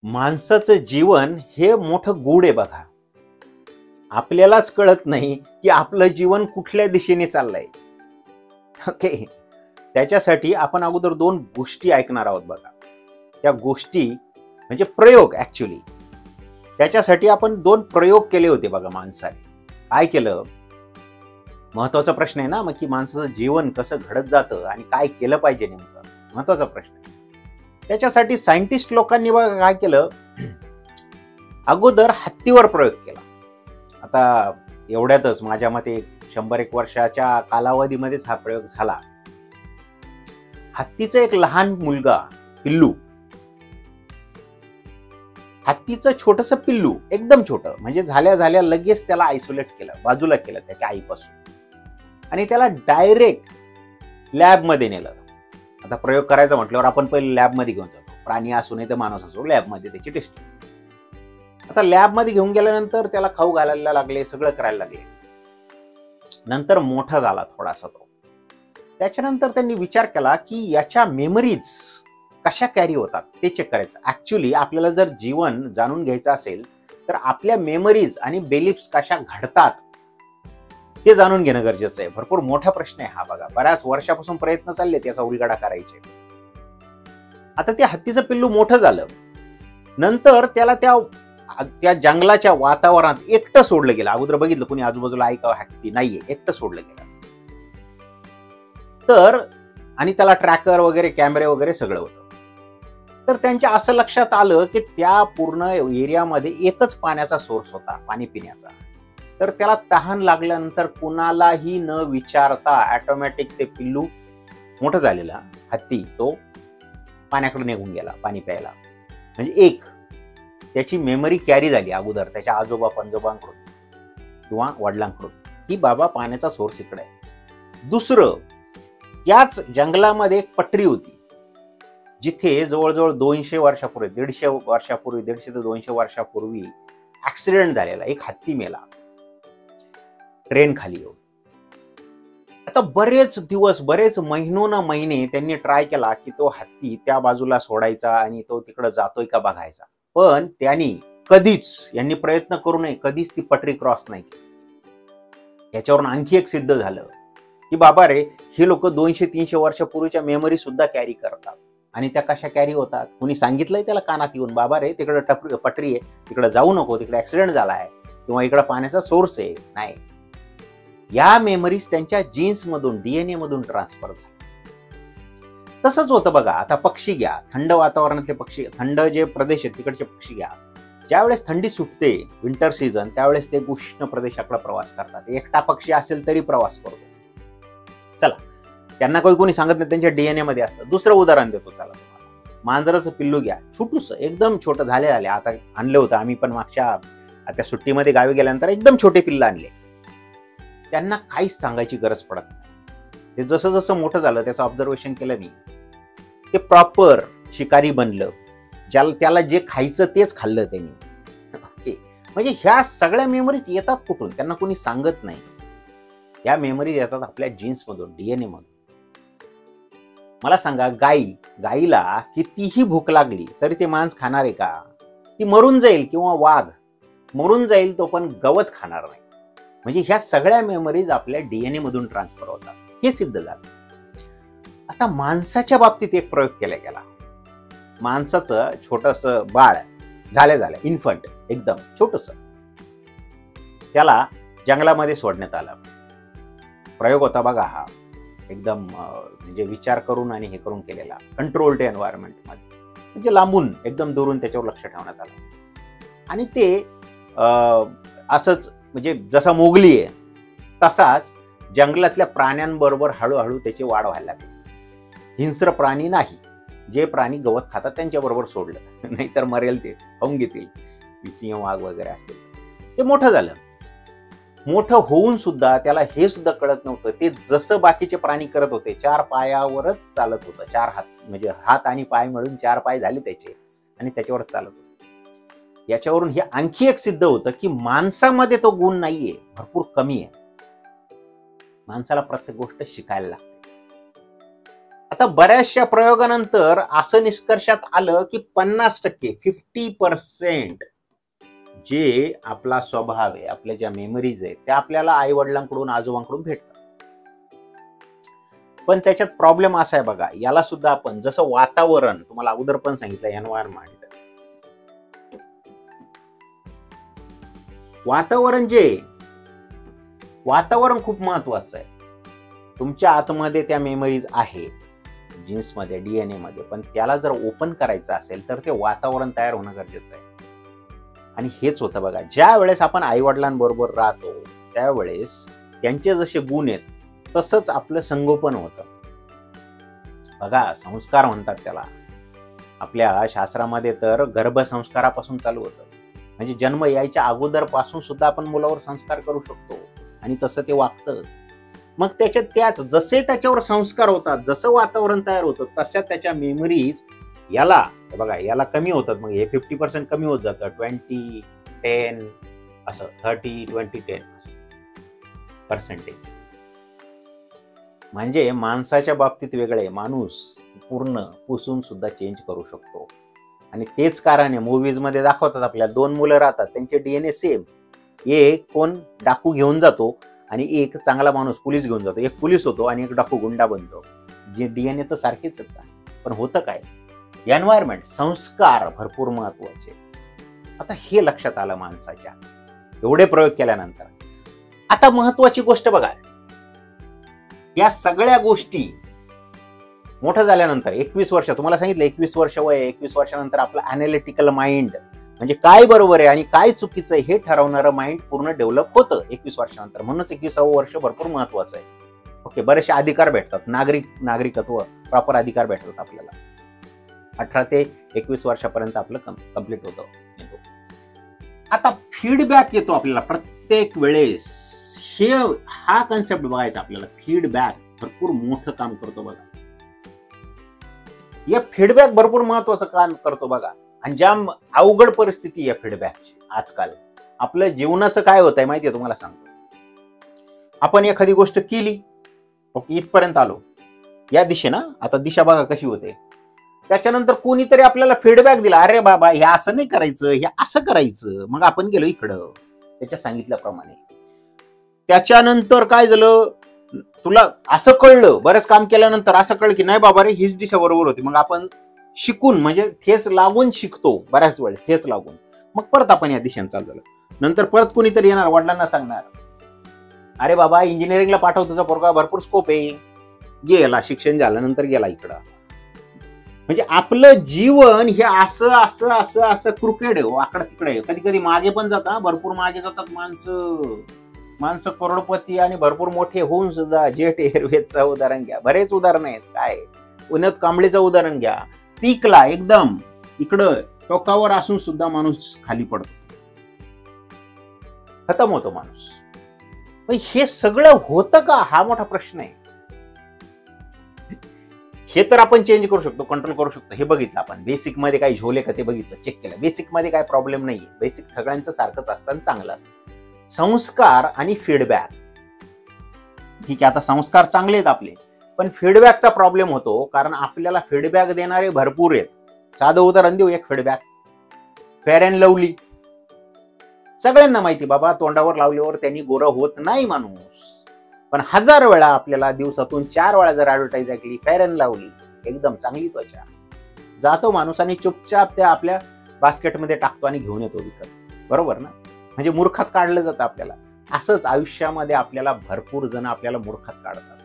माणसाचं जीवन हे मोठं गूढ आहे बघा. आपल्यालाच कळत नाही की आपलं जीवन कुठल्या दिशेने चाललंय. ओके, त्याच्यासाठी आपण अगोदर दोन गोष्टी ऐकणार आहोत बघा. त्या गोष्टी म्हणजे प्रयोग. ऍक्च्युली त्याच्यासाठी आपण दोन प्रयोग केले होते बघा माणसाने. काय केलं, महत्वाचा प्रश्न आहे ना मग, की माणसाचं जीवन कसं घडत जातं आणि काय केलं पाहिजे नेमकं, महत्वाचा प्रश्न आहे. त्याच्यासाठी सायंटिस्ट लोकांनी बघा काय केलं, अगोदर हत्तीवर प्रयोग केला. आता एवढ्यातच माझ्या मते 100-1 वर्षाच्या कालावधीमध्येच हा प्रयोग झाला. हत्तीचं एक लहान मुलगा पिल्लू, हत्तीचं छोटस पिल्लू, एकदम छोटं, म्हणजे झाल्या लगेच त्याला आयसोलेट केलं, बाजूला केलं त्याच्या आईपासून, आणि त्याला डायरेक्ट लॅबमध्ये नेलं. आता प्रयोग करायचा म्हटल्यावर आपण पहिले लॅबमध्ये घेऊन जातो, प्राणी असू नये तर माणूस असो, लॅबमध्ये त्याची टेस्ट. आता लॅबमध्ये घेऊन गेल्यानंतर त्याला खाऊ घालायला लागले, सगळं करायला लागले. नंतर मोठा झाला थोडासा तो. त्याच्यानंतर त्यांनी विचार केला की याच्या मेमरीज कशा कॅरी होतात ते चेक करायचं. ऍक्च्युली आपल्याला जर जीवन जाणून घ्यायचं असेल तर आपल्या मेमरीज आणि बिलीफ्स कशा घडतात ते जाणून घेणं गरजेचं आहे. भरपूर मोठा प्रश्न आहे हा बघा. बऱ्याच वर्षापासून प्रयत्न चालले त्याचा उलगडा करायचे. आता ते हत्तीचं पिल्लू मोठं झालं, नंतर त्याला त्या जंगलाच्या वातावरणात एकटं सोडलं गेलं. अगोदर बघितलं कुणी आजूबाजूला ऐकावं हत्ती नाहीये, एकटं सोडलं गेलं. तर आणि त्याला ट्रॅकर वगैरे, कॅमेरे वगैरे सगळं होतं. तर त्यांच्या असं लक्षात आलं की त्या पूर्ण एरियामध्ये एकच पाण्याचा सोर्स होता, पाणी पिण्याचा. तर त्याला तहान लागल्यानंतर कुणालाही न विचारता ऑटोमॅटिक ते पिल्लू, मोठं झालेला हत्ती, तो पाण्याकडे निघून गेला पाणी प्यायला. म्हणजे त्याची मेमरी कॅरी झाली अगोदर त्याच्या आजोबा पंजोबांकडून किंवा वडिलांकडून, की बाबा पाण्याचा सोर्स इकडे आहे. दुसरं, याच जंगलामध्ये एक पटरी होती जिथे जवळजवळ 200 वर्षापूर्वी, 150 ते 200 वर्षापूर्वी ऍक्सिडेंट झालेला. एक हत्ती मेला ट्रेन खाली येऊन. आता बरेच दिवस, बरेच महिने त्यांनी ट्राय केला की तो हत्ती त्या बाजूला सोडायचा आणि तो तिकडे जातोय का बघायचा, पण यांनी प्रयत्न करू नये, कधीच ती पटरी क्रॉस नाही केली. याच्यावरून आणखी एक सिद्ध झालं की बाबा रे, हे लोक 200-300 वर्षापूर्वीच्या मेमरी सुद्धा कॅरी करतात. आणि त्या कशा कॅरी होतात, कुणी सांगितलंय त्याला कानात येऊन, बाबा रे तिकडे पटरी आहे, तिकडे जाऊ नको, तिकडे ऍक्सिडेंट झाला आहे किंवा इकडे पाण्याचा सोर्स आहे. नाही, या मेमरीज त्यांच्या जीन्स मधून, डीएनए मधून ट्रान्सफर झाल्या. तसंच होतं बघा. आता पक्षी घ्या, थंड वातावरणातले पक्षी, थंड जे प्रदेश आहेत तिकडचे पक्षी घ्या. ज्यावेळेस थंडी सुटते, विंटर सीझन, त्यावेळेस ते उष्ण प्रदेशाकडे प्रवास करतात. एकटा पक्षी असेल तरी प्रवास करतो. चला, त्यांना कोणी सांगत नाही, त्यांच्या डीएनए मध्ये असतं. दुसरं उदाहरण देतो चला तुम्हाला. मांजराचं पिल्लू घ्या, छोटूस, एकदम छोटं झाले. आता आणलं होतं आम्ही पण मागच्या, आता सुट्टीमध्ये गावी गेल्यानंतर एकदम छोटे पिल्लं आणले. त्यांना काहीच सांगायची गरज पडत नाही. ते जसं जसं मोठं झालं त्याचं ऑब्झर्वेशन केलं मी, ते प्रॉपर शिकारी बनलं. त्याला जे खायचं तेच खाल्लं त्यांनी. ओके, म्हणजे ह्या सगळ्या मेमरीज येतात कुठून, त्यांना कोणी सांगत नाही. या मेमरीज येतात आपल्या जीन्स मधून, डीएनए मधून. मला सांगा, गाईला कितीही भूक लागली तरी ते मांस खाणार आहे का? ती मरून जाईल, किंवा वाघ मरून जाईल, तो पण गवत खाणार नाही. म्हणजे ह्या सगळ्या मेमरीज आपल्या डीएनए मधून ट्रान्सफर होतात, हे सिद्ध झालं. आता माणसाच्या बाबतीत एक प्रयोग केला गेला. माणसाचं छोटस बाळ झाल्या इन्फंट, एकदम छोटस, त्याला जंगलामध्ये सोडण्यात आलं. प्रयोग होता बघा हा, एकदम म्हणजे विचार करून आणि हे करून केलेला, कंट्रोल्ड एन्व्हायरमेंट मध्ये, म्हणजे लांबून, एकदम दुरून त्याच्यावर लक्ष ठेवण्यात आलं. आणि ते असंच, म्हणजे जसा मोगली आहे तसाच जंगलातल्या प्राण्यांबरोबर हळूहळू त्याची वाढ व्हायला लागली. हिंस्र प्राणी नाही, जे प्राणी गवत खातात त्यांच्याबरोबर सोडलं, नाहीतर मरेल, ते खाऊन घेतील, सिंह, वाघ वगैरे असतील. ते मोठं झालं. मोठं होऊन सुद्धा त्याला हे सुद्धा कळत नव्हतं, ते जसं बाकीचे प्राणी करत होते, 4 पायावरच चालत होतं. 4 हात, म्हणजे हात आणि पाय मिळून 4 पाय झाले त्याचे, आणि त्याच्यावरच चालत होतं. याच्यावरून हे आणखी एक सिद्ध होतं की माणसामध्ये तो गुण नाहीये, भरपूर कमी आहे. माणसाला प्रत्येक गोष्ट शिकायला लागते. आता बऱ्याचशा प्रयोगानंतर असं निष्कर्षात आलं की 50% 50% जे आपला स्वभाव आहे, आपल्या ज्या मेमरीज आहेत त्या आपल्याला आई वडिलांकडून आजोबांकडून भेटतात. पण त्याच्यात प्रॉब्लेम असा आहे बघा, याला सुद्धा आपण जसं वातावरण तुम्हाला अगोदर पण सांगितलं, एन्व्हायरमेंट, वातावरण खूप महत्वाचं आहे. तुमच्या आतमध्ये त्या मेमरीज आहेत जीन्समध्ये, डीएनए मध्ये, पण त्याला जर ओपन करायचं असेल तर ते वातावरण तयार होणं गरजेचं आहे. आणि हेच होतं बघा, ज्या वेळेस आपण आई वडिलांबरोबर राहतो त्यावेळेस त्यांचे जसे गुण आहेत तसंच आपलं संगोपन होतं बघा. संस्कार म्हणतात त्याला. आपल्या शास्त्रामध्ये तर गर्भसंस्कारापासून चालू होतं, म्हणजे जन्म यायच्या अगोदर पासून सुद्धा आपण मुलावर संस्कार करू शकतो आणि तसं ते वागतं. मग त्याच जसे त्याच्यावर संस्कार होतात, जसं वातावरण तयार होतं तशा त्याच्या मेमरीज याला बघा याला कमी होतात. मग हे 50% कमी होत जातं, 20-10 असं 30-20-10 पर्सेंटेज. म्हणजे माणसाच्या बाबतीत वेगळे, माणूस पूर्ण पुसून सुद्धा चेंज करू शकतो. आणि तेच कारण आहे मूवीज मध्ये दाखवतात आपल्याला, 2 मुलं राहतात, त्यांचे डीएनए सेम, एक कोण डाकू घेऊन जातो आणि एक चांगला माणूस पोलीस घेऊन जातो. एक पोलीस होतो आणि एक डाकू गुंडा बनतो. जे डीएनए तर सारखेच आहेत, पण होतं काय, एन्व्हायरमेंट, संस्कार भरपूर महत्वाचे. आता हे लक्षात आलं माणसाच्या एवढे प्रयोग केल्यानंतर. आता महत्वाची गोष्ट बघा, या सगळ्या गोष्टी मोठं झाल्यानंतर 21 वर्ष, तुम्हाला सांगितलं 21 वर्ष वय, 21 वर्षानंतर आपलं अनालिटिकल माइंड, म्हणजे काय बरोबर आहे आणि काय चुकीचं आहे हे ठरवणारं माइंड पूर्ण डेव्हलप होतं 21 वर्षानंतर. म्हणूनच 21वं वर्ष भरपूर महत्वाचं आहे. ओके, बरेचसे अधिकार भेटतात, नागरिकत्व, प्रॉपर अधिकार भेटतात आपल्याला. 18 ते 21 वर्षापर्यंत आपलं कम्प्लीट होतं. आता फीडबॅक येतो आपल्याला प्रत्येक वेळेस. हा कन्सेप्ट बघायचा आपल्याला. फीडबॅक भरपूर मोठं काम करतो बघा. या फीडबॅक भरपूर महत्वाचं काम करतो बघा. आणि ज्या अवघड परिस्थिती या फीडबॅकची आजकाल, आपल्या जीवनाचं काय होत आहे माहितीये तुम्हाला सांगतो. आपण एखादी गोष्ट केली, ओके, इथपर्यंत आलो, या दिशेना, आता दिशा बघा कशी होते. त्याच्यानंतर कोणीतरी आपल्याला फीडबॅक दिला, अरे बाबा हे असं नाही करायचं, हे असं करायचं. मग आपण गेलो इकडं त्याच्या सांगितल्याप्रमाणे. त्याच्यानंतर काय झालं, तुला असं कळलं, बरंच काम केल्यानंतर असं कळलं की नाही बाबा रे, हीच दिशा बरोबर होती. मग आपण शिकून, म्हणजे ठेच लागून शिकतो बऱ्याच वेळ, ठेच लागून. मग परत आपण या दिशेने चालू झालं. नंतर परत कोणीतरी येणार, वडिलांना सांगणार, अरे बाबा इंजिनिअरिंगला पाठव, तुझा पोरगा भरपूर स्कोप आहे. गेला, शिक्षण झाल्यानंतर गेला इकडं. असं म्हणजे आपलं जीवन हे असं असं असं असं क्रिकेट आहे, वाकडं तिकडे आहे. कधी कधी मागे पण जातात, भरपूर मागे जातात माणसं करोडपती आणि भरपूर मोठे होऊन सुद्धा. जेट एअरवेजचं उदाहरण घ्या, बरेच उदाहरण आहेत. काय विनोद कांबळेचं उदाहरण घ्या, पीकला एकदम इकडं टोकावर असून सुद्धा माणूस खाली पडतो, खतम होतो माणूस. हे सगळं होतं का, हा मोठा प्रश्न आहे. हे तर आपण चेंज करू शकतो, कंट्रोल करू शकतो. हे बघितलं आपण. बेसिक मध्ये काही झोले का ते बघितलं, चेक केलं. बेसिक मध्ये काय प्रॉब्लेम नाहीये, बेसिक सगळ्यांचं सारखंच असतं आणि चांगलं असतं. संस्कार आणि फीडबॅक, ठीक आहे, आता संस्कार चांगले आहेत आपले, पण फीडबॅकचा प्रॉब्लेम होतो, कारण आपल्याला फीडबॅक देणारे भरपूर आहेत. साधं उदाहरण देऊ, एक फीडबॅक, फेअर अँड लवली. सगळ्यांना माहिती बाबा, तोंडावर लावल्यावर त्यांनी गोरं होत नाही माणूस. पण 1000 वेळा आपल्याला दिवसातून 4 वेळा जर ऍडव्हर्टाईज ऐकली, फेअर अँड लवली, एकदम चांगली त्वचा, जातो माणूस आणि चुपचाप त्या आपल्या बास्केटमध्ये टाकतो आणि घेऊन येतो विकत. बरोबर ना? म्हणजे मूर्खात काढलं जातं आपल्याला. असंच आयुष्यामध्ये आपल्याला भरपूर जण आपल्याला मूर्खात काढतात.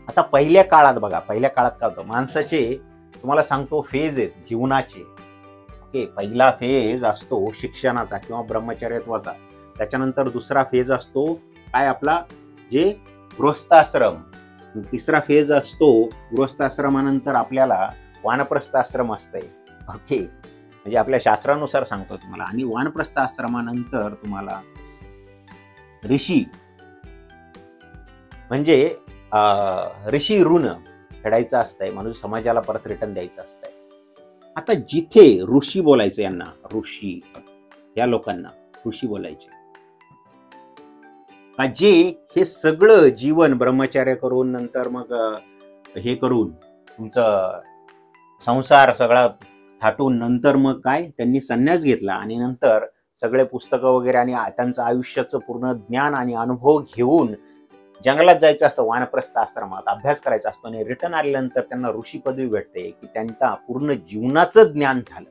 आता पहिल्या काळात बघा, पहिल्या काळात काय होतं, माणसाचे तुम्हाला सांगतो फेज आहेत जीवनाचे. ओके, पहिला फेज असतो शिक्षणाचा किंवा ब्रह्मचर्यत्वाचा. त्याच्यानंतर दुसरा फेज असतो काय आपला, जे गृहस्थाश्रम. तिसरा फेज असतो गृहस्थाश्रमानंतर आपल्याला वानप्रस्थ आश्रम असतंय. ओके, म्हणजे आपल्या शास्त्रानुसार सांगतो तुम्हाला. आणि वानप्रस्थ आश्रमानंतर तुम्हाला ऋषी, म्हणजे ऋषी ऋण फेडायचं असतंय, माणूस समाजाला परत रिटर्न द्यायचं असतंय. आता जिथे ऋषी बोलायचं, यांना ऋषी, या लोकांना ऋषी बोलायचे, जे हे सगळं जीवन ब्रह्मचर्य करून नंतर मग हे करून तुमचं संसार सगळा थाटून नंतर मग काय त्यांनी संन्यास घेतला आणि नंतर सगळे पुस्तकं वगैरे आणि त्यांचं आयुष्याचं पूर्ण ज्ञान आणि अनुभव घेऊन जंगलात जायचं असतं, वानप्रस्थ आश्रमात अभ्यास करायचा असतो आणि रिटर्न आल्यानंतर त्यांना ऋषी पदवी भेटते की त्यांचा पूर्ण जीवनाचं ज्ञान झालं.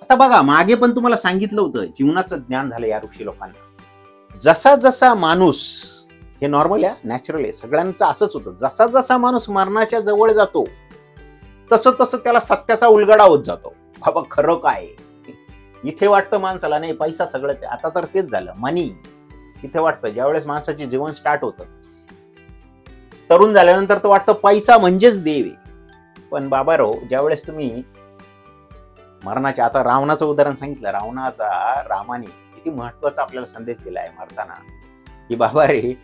आता बघा, मागे पण तुम्हाला सांगितलं होतं जीवनाचं ज्ञान झालं या ऋषी लोकांना. जसा जसा माणूस, हे नॉर्मल आहे, नॅचरल आहे, सगळ्यांचं असंच होतं, जसा जसा माणूस मरणाच्या जवळ जातो तसं तसं त्याला सत्याचा उलगडा होत जातो. बाबा खरं काय, इथे वाटतं माणसाला नाही पैसा सगळंच आहे, आता तर तेच झालं, मनी इथे वाटतं. ज्यावेळेस माणसाचे जीवन स्टार्ट होतं, तरुण झाल्यानंतर तर वाटतं पैसा म्हणजेच देव आहे. पण बाबारो, ज्यावेळेस तुम्ही मरणाचे, आता रावणाचं उदाहरण सांगितलं, रामाने किती महत्वाचा आपल्याला संदेश दिलाय मरताना, की बाबा रे,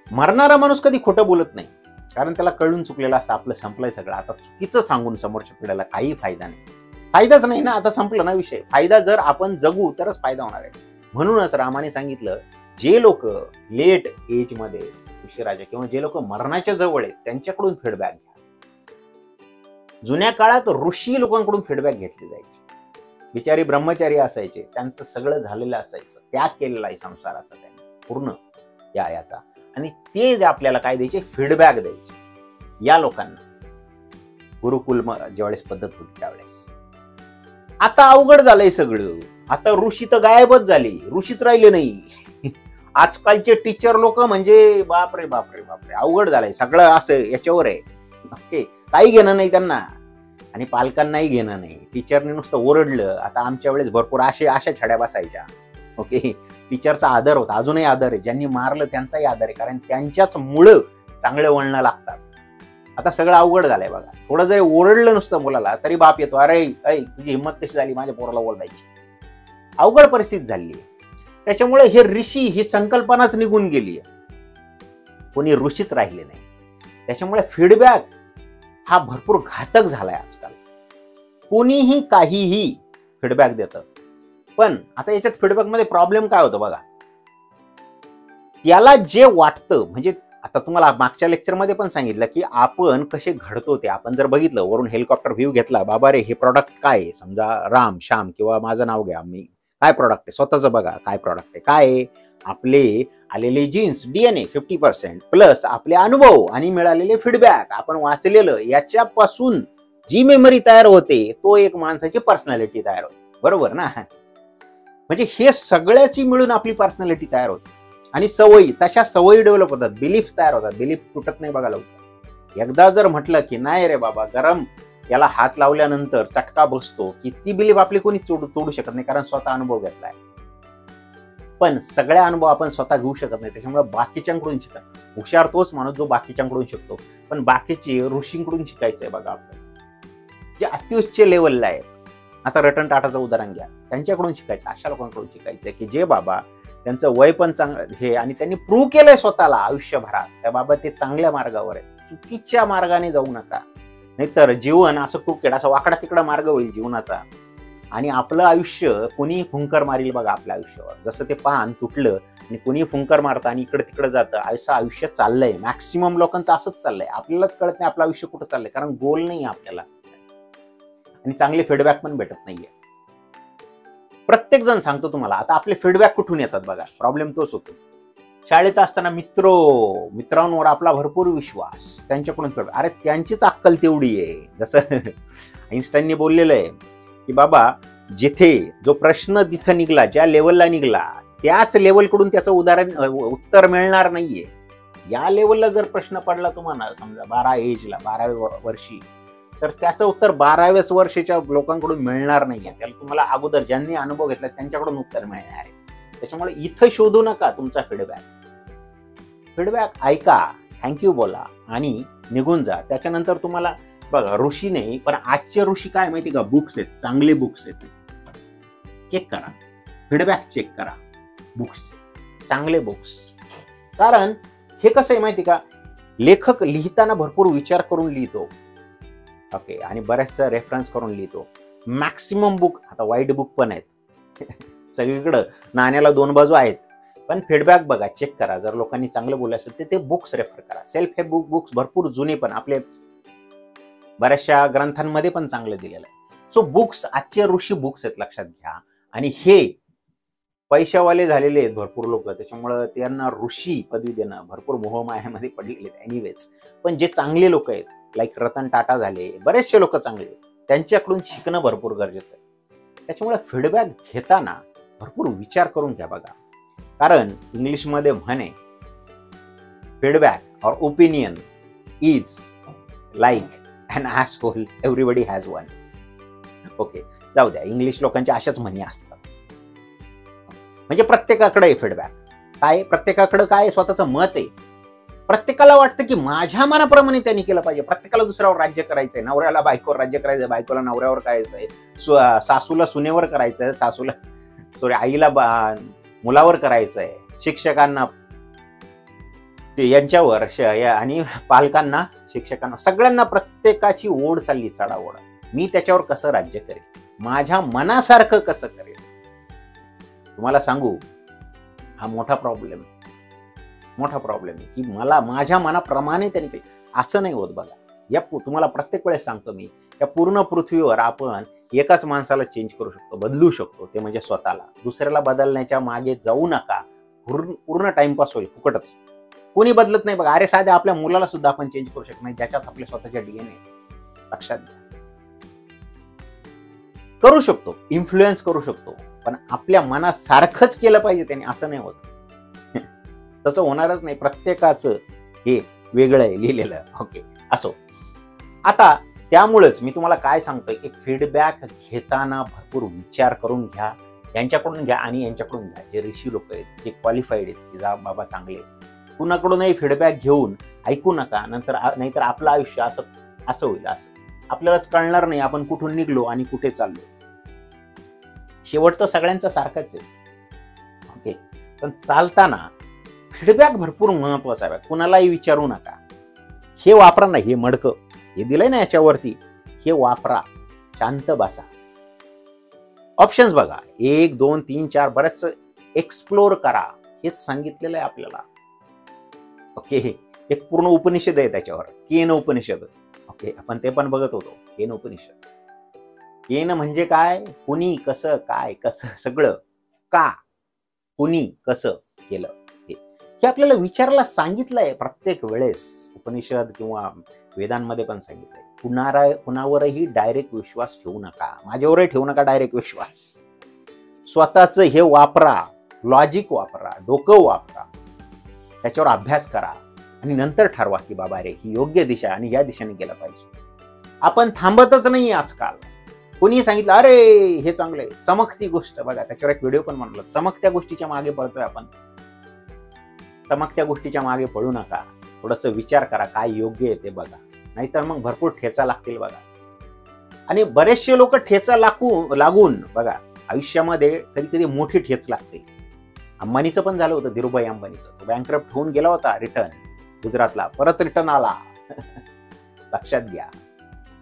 मरणारा माणूस कधी खोटं बोलत नाही, कारण त्याला कळून चुकलेलं असतं आपलं संपलंय सगळं, आता चुकीचं सांगून समोरच्या पिढ्याला काही फायदा नाही. फायदाच नाही ना, आता संपलं ना विषय. फायदा जर आपण जगू तरच फायदा होणार आहे. म्हणूनच रामाने सांगितलं, जे लोक लेट एज मध्ये, उशिराच्या, किंवा जे लोक मरणाच्या जवळ आहेत त्यांच्याकडून फीडबॅक घ्या. जुन्या काळात ऋषी लोकांकडून फीडबॅक घेतली जायची. बिचारी ब्रह्मचारी असायचे, त्यांचं सगळं झालेलं असायचं, त्याग केलेला आहे संसाराचा त्यांनी पूर्ण याचा, आणि ते जे आपल्याला काय द्यायचे, फीडबॅक द्यायचे या लोकांना. गुरुकुल ज्यावेळेस पद्धत होती त्यावेळेस. आता अवघड झालंय सगळं, आता ऋषी तर गायबच झाले, ऋषीच राहिले नाही. आजकालचे टीचर लोक म्हणजे बापरे बापरे बापरे, अवघड झालंय सगळं, असं याच्यावर आहे. ओके, काही घेणं नाही त्यांना, आणि पालकांनाही घेणं नाही. टीचरने नुसतं ओरडलं, आता आमच्या वेळेस भरपूर अशा छड्या बसायच्या. ओके, टीचरचा आदर होता, अजूनही आदर आहे. ज्यांनी मारलं त्यांचाही आदर आहे, कारण त्यांच्याच मुळं चांगले वळणं लागतात. आता सगळं अवघड झालंय बघा. थोडं जरी ओरडलं नुसतं मुलाला तरी बाप येतो, अरे तुझी हिंमत कशी झाली माझ्या पोराला ओरडायची. अवघड परिस्थिती झाली आहे. त्याच्यामुळे हे ऋषी ही संकल्पनाच निघून गेली आहे, कोणी ऋषीच राहिले नाही. त्याच्यामुळे फीडबॅक हा भरपूर घातक झालाय आजकाल. कोणीही काहीही फीडबॅक देतं. पण आता याच्यात फीडबॅक मध्ये प्रॉब्लेम काय होतं बघा, त्याला जे वाटतं, म्हणजे आता तुम्हाला मागच्या लेक्चरमध्ये पण सांगितलं की आपण कसे घडतो ते. आपण जर बघितलं, वरून हेलिकॉप्टर व्ह्यू घेतला, बाबा रे हे प्रॉडक्ट काय आहे, समजा राम, श्याम किंवा माझं नाव घ्या, मी काय प्रॉडक्ट आहे, स्वतःचं बघा काय प्रॉडक्ट आहे, काय आहे, आपले आलेले जीन्स, DNA 50% प्लस आपले अनुभव आणि मिळालेले फीडबॅक, आपण वाचलेलं, याच्यापासून जी मेमरी तयार होते, तो एक माणसाची पर्सनॅलिटी तयार होते. बरोबर ना? म्हणजे हे सगळ्याची मिळून आपली पर्सनॅलिटी तयार होते. आणि सवयी, तशा सवयी डेव्हलप होतात, बिलीफ तयार होतात. बिलीफ तुटत नाही बघा लवकर. एकदा जर म्हटलं की नाही रे बाबा, गरम याला हात लावल्यानंतर चटका बसतो, की ती बिलीफ आपली कोणी तोडू शकत नाही, कारण स्वतः अनुभव घेतलाय. पण सगळ्या अनुभव आपण स्वतः घेऊ शकत नाही. त्याच्यामुळे बाकीच्यांकडून शिका. हुशार तोच माणूस जो बाकीच्यांकडून शिकतो. पण बाकीचे ऋषींकडून शिकायचंय बघा आपल्याला, जे अत्युच्च लेवलला आहेत. आता रतन टाटाचं उदाहरण घ्या, त्यांच्याकडून शिकायचं, अशा लोकांकडून शिकायचंय की जे बाबा त्यांचं वय पण चांगलं हे, आणि त्यांनी प्रूव्ह केलंय स्वतःला आयुष्यभरात, त्या बाबा ते चांगल्या मार्गावर आहे. चुकीच्या मार्गाने जाऊ नका, नाहीतर जीवन असं क्रिकेट, असा वाकडा तिकडा मार्ग होईल जीवनाचा, आणि आपलं आयुष्य कोणी फुंकर मारील बघा आपल्या आयुष्यावर. जसं ते पान तुटलं आणि कोणी फुंकर मारतं आणि इकडे तिकडे जातं, असं आयुष्य चाललंय. मॅक्सिमम लोकांचं असंच चाललंय. आपल्यालाच कळत नाही आपलं आयुष्य कुठं चाललंय, कारण गोल नाही आपल्याला, आणि चांगले फीडबॅक पण भेटत नाहीये. प्रत्येक जण सांगतो तुम्हाला, आता आपले फीडबॅक कुठून येतात बघा, प्रॉब्लेम तोच होतो. शाळेत असताना मित्रांवर आपला भरपूर विश्वास, त्यांच्याकडून फीडबॅक, अरे त्यांचीच अक्कल तेवढी आहे. जसं आईन्स्टाईनने बोललेलं आहे की बाबा, जिथे जो प्रश्न जिथं निघला, ज्या लेवलला निघला, त्याच लेवलकडून त्याचं उत्तर मिळणार नाहीये. या लेवलला जर प्रश्न पडला तुम्हाला, समजा 12व्या वर्षी, तर त्याचं उत्तर 12व्याच वर्षाच्या लोकांकडून मिळणार नाहीये. त्याला तुम्हाला अगोदर ज्यांनी अनुभव घेतला त्यांच्याकडून उत्तर मिळणार आहे. त्याच्यामुळे इथं शोधू नका तुमचा फीडबॅक ऐका, थँक्यू बोला आणि निघून जा. त्याच्यानंतर तुम्हाला बघा, ऋषी नाही पण आजचे ऋषी काय माहिती का, बुक्स आहेत, चांगले बुक्स आहेत. चेक करा, फीडबॅक चेक करा, बुक्स, चांगले बुक्स. कारण हे कसं आहे माहिती का, लेखक लिहिताना भरपूर विचार करून लिहितो. ओके, आणि बऱ्याचसा रेफरन्स करून लिहितो. मॅक्सिमम बुक, आता वाईट बुक पण आहेत सगळीकडं, नाण्याला दोन बाजू आहेत, पण फीडबॅक बघा, चेक करा. जर लोकांनी चांगलं बोललं असेल तर ते बुक्स रेफर करा. सेल्फ हेल्प बुक्स भरपूर जुने पण आपले बऱ्याचशा ग्रंथांमध्ये पण चांगलं दिलेलं आहे. सो बुक्स आजचे ऋषी बुक्स आहेत, लक्षात घ्या. आणि हे पैशावाले झालेले आहेत भरपूर लोक, त्याच्यामुळं त्यांना ऋषी पदवी देणं भरपूर मोहमायामध्ये पडलेले आहेत एनिवेज. पण जे चांगले लोक आहेत, लाईक रतन टाटा झाले, बरेचसे लोक चांगले, त्यांच्याकडून शिकणं भरपूर गरजेचं आहे. त्याच्यामुळे फीडबॅक घेताना भरपूर विचार करून घ्या बघा. कारण इंग्लिशमध्ये म्हणे, फीडबॅक और opinion is like an asshole, everybody has one. Okay, जाऊ द्या, इंग्लिश लोकांच्या अशाच म्हणी असतात. म्हणजे प्रत्येकाकडे आहे फीडबॅक. काय प्रत्येकाकडे काय स्वतःचं मत आहे. प्रत्येकाला वाटतं की माझ्या मनाप्रमाणे त्यांनी केलं पाहिजे. प्रत्येकाला दुसऱ्यावर राज्य करायचंय, नवऱ्याला बायकोवर राज्य करायचंय, बायकोला नवऱ्यावर करायचंय, सासूला सुनेवर करायचंय, आईला मुलावर करायचंय, शिक्षकांना यांच्यावर आणि पालकांना शिक्षकांना, सगळ्यांना प्रत्येकाची ओढ चालली, चढाओढ. मी त्याच्यावर कसं राज्य करेल, माझ्या मनासारखं कसं करेल. तुम्हाला सांगू, हा मोठा प्रॉब्लेम आहे की मला माझ्या मनाप्रमाणे त्यांनी केलं. असं नाही होत बघा. या तुम्हाला प्रत्येक वेळेस सांगतो मी, या पूर्ण पृथ्वीवर आपण एकाच माणसाला चेंज करू शकतो, बदलू शकतो, ते म्हणजे स्वतःला. दुसऱ्याला बदलण्याच्या मागे जाऊ नका. पूर्ण टाइमपास होईल, फुकटच. कोणी बदलत नाही बघा. अरे साध्या आपल्या मुलाला सुद्धा आपण चेंज करू शकत नाही, ज्याच्यात आपल्या स्वतःच्या DNA. लक्षात घ्या. करू शकतो, इन्फ्लुएन्स करू शकतो, पण आपल्या मनासारखंच केलं पाहिजे त्याने, असं नाही होत. तसं होणारच नाही. प्रत्येकाचं हे वेगळं आहे लिहिलेलं. ओके, असो. आता त्यामुळेच मी तुम्हाला काय सांगतोय की फीडबॅक घेताना भरपूर विचार करून घ्या. यांच्याकडून घ्या आणि यांच्याकडून घ्या, जे ऋषी लोक आहेत, जे क्वालिफाईड आहेत, की बाबा चांगले आहेत. कुणाकडूनही फीडबॅक घेऊन ऐकू नका. नाहीतर आपलं आयुष्य असं होईल. आपल्यालाच कळणार नाही आपण कुठून निघलो आणि कुठे चाललो. शेवट तर सगळ्यांचा सारखाच आहे. ओके, पण चालताना फीडबॅक भरपूर महत्वाचा आहे. कुणालाही विचारू नका. हे वापरा ना, हे मडकं हे दिलंय ना याच्यावरती, हे वापरा. शांत बसा. ऑप्शन्स बघा, 1 2 3 4 बरेच एक्सप्लोर करा. हेच सांगितलेलं आहे आपल्याला. ओके, एक पूर्ण उपनिषद आहे त्याच्यावर, केन उपनिषद. ओके, आपण ते पण बघत होतो, केन उपनिषद. केन म्हणजे काय, कुणी, कसं, काय, कसं, सगळं. का, कुणी, कसं केलं, हे आपल्याला विचारायला सांगितलंय प्रत्येक वेळेस. उपनिषद किंवा वेदांमध्ये पण सांगितलंय. कुणावरही डायरेक्ट विश्वास ठेवू नका. माझ्यावरही ठेवू नका डायरेक्ट विश्वास. स्वतःच हे वापरा, लॉजिक वापरा, डोकं वापरा, त्याच्यावर अभ्यास करा आणि नंतर ठरवा की बाबा रे, ही योग्य दिशा आणि या दिशेने गेलं पाहिजे. आपण थांबतच नाही आजकाल. कोणी सांगितलं अरे हे चांगलंय, चमकती गोष्ट बघा, त्याच्यावर एक व्हिडिओ पण बनवला. चमकत्या गोष्टीच्या मागे पळतोय आपण. चमकत्या गोष्टीच्या मागे पळू नका. थोडस विचार करा, काय योग्य आहे ते बघा. नाहीतर मग भरपूर ठेचा लागतील बघा. आणि बरेचसे लोक ठेचा लागून बघा आयुष्यामध्ये कधी कधी मोठी ठेच लागते. अंबानीचं पण झालं होतं, धीरूभाई अंबानीचं. तो बँकरप्ट होऊन गेला होता, रिटर्न गुजरातला, परत रिटर्न आला. लक्षात घ्या,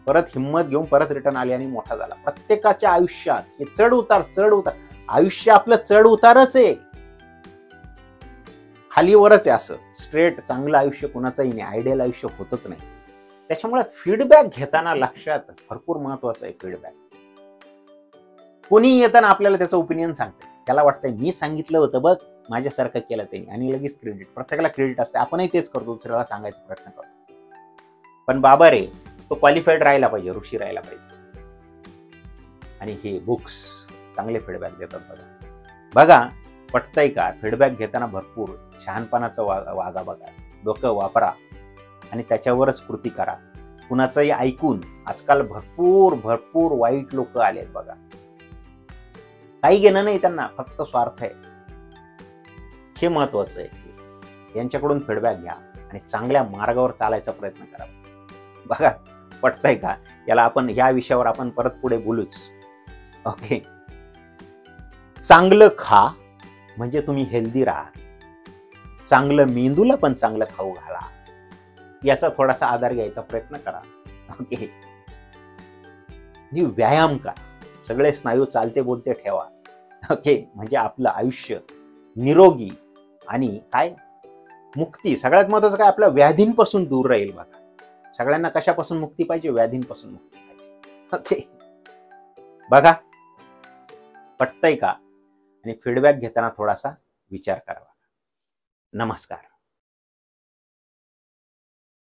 परत हिंमत घेऊन परत रिटर्न आले आणि मोठा झाला. प्रत्येकाच्या आयुष्यात हे चढ उतार. आयुष्य आपलं चढ उतारच आहे, खालीवरच आहे. असं स्ट्रेट चांगलं आयुष्य कुणाचंही नाही, आयडियल आयुष्य होतच नाही. त्याच्यामुळे फीडबॅक घेताना लक्षात भरपूर महत्वाचं आहे फीडबॅक. कोणी येताना आपल्याला त्याचं ओपिनियन सांगतं, त्याला वाटतंय मी सांगितलं होतं बघ, माझ्यासारखं केलं त्यांनी, आणि लगेच क्रेडिट. प्रत्येकाला क्रेडिट असते. आपणही तेच करतो, दुसऱ्याला सांगायचा प्रयत्न करतो. पण बाबा रे, तो क्वालिफाईड राहायला पाहिजे, ऋषी राहायला पाहिजे. आणि हे बुक्स चांगले फीडबॅक देतात बघा. पटतंय का? फीडबॅक घेताना भरपूर शहाणपणाचं वागा बघा, डोकं वापरा आणि त्याच्यावरच कृती करा. कुणाचंही ऐकून आजकाल भरपूर वाईट लोक आलेत बघा. काही घेणं नाही त्यांना, फक्त स्वार्थ आहे. हे महत्वाचं आहे. यांच्याकडून फीडबॅक घ्या आणि चांगल्या मार्गावर चालायचा प्रयत्न करा बघा. पटतंय का? या विषयावर आपण परत पुढे बोलूच. ओके, चांगलं खा म्हणजे तुम्ही हेल्दी राहा. चांगलं मेंदूला पण चांगलं खाऊ घाला. याचा थोडासा आधार घ्यायचा प्रयत्न करा. ओके, व्यायाम करा. सगळे स्नायू चालते बोलते ठेवा. ओके, म्हणजे आपलं आयुष्य निरोगी आणि काय मुक्ती, सगळ्यात महत्वाचं काय, आपल्या व्याधींपासून दूर राहील. बघा, सगळ्यांना कशापासून मुक्ती पाहिजे? व्याधींपासून मुक्ती पाहिजे. ओके, बघा पटतंय का? आणि फीडबॅक घेताना थोडासा विचार करावा. नमस्कार.